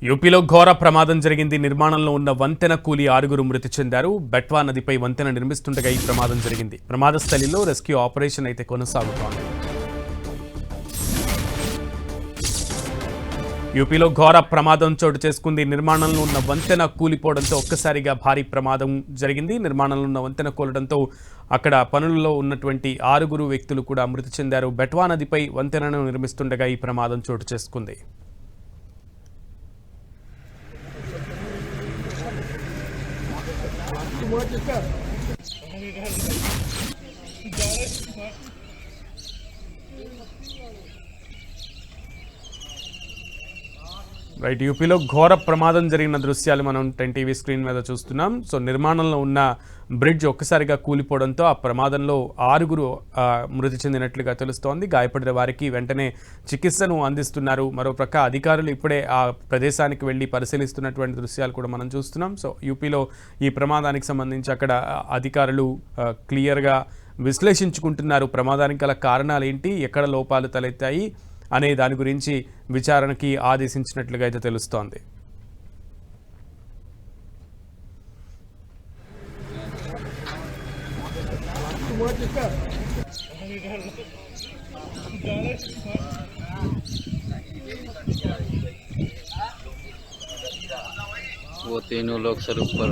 యూపీలో ఘోర ప్రమాదం జరిగింది. నిర్మాణంలో ఉన్న వంతెన కూలి 6గురు మృతి చెందారు. బెట్వా నదిపై వంతెన నిర్మిస్తుండగా ఈ ప్రమాదం జరిగింది. ప్రమాద స్థలిలో రెస్క్యూ ఆపరేషన్ అయితే కొనసాగుతోంది. యూపీలో ఘోర ప్రమాదం చోటు చేసుకుంది. నిర్మాణంలో ఉన్న వంతెన కూలిపోవడంతో ఒక్కసారిగా భారీ ప్రమాదం జరిగింది. నిర్మాణంలో ఉన్న వంతెన కూలడంతో అక్కడ పనుల్లో ఉన్నటువంటి 6గురు వ్యక్తులు కూడా మృతి చెందారు. బెట్వా నదిపై వంతెనను నిర్మిస్తుండగా ఈ ప్రమాదం చోటు చేసుకుంది. రైట్, యూపీలో ఘోర ప్రమాదం జరిగిన దృశ్యాలు మనం 10 టీవీ స్క్రీన్ మీద చూస్తున్నాం. సో నిర్మాణంలో ఉన్న బ్రిడ్జ్ ఒక్కసారిగా కూలిపోవడంతో ఆ ప్రమాదంలో 6గురు మృతి చెందినట్లుగా తెలుస్తోంది. గాయపడిన వారికి వెంటనే చికిత్సను అందిస్తున్నారు. మరోప్రక్క అధికారులు ఇప్పుడే ఆ ప్రదేశానికి వెళ్ళి పరిశీలిస్తున్నటువంటి దృశ్యాలు కూడా మనం చూస్తున్నాం. సో యూపీలో ఈ ప్రమాదానికి సంబంధించి అక్కడ అధికారులు క్లియర్గా విశ్లేషించుకుంటున్నారు. ప్రమాదానికి గల కారణాలు ఏంటి, ఎక్కడ లోపాలు తలెత్తాయి అనే దాని గురించి విచారణకి ఆదేశించినట్లుగా అయితే తెలుస్తోంది. वो तीनों लोग सर ऊपर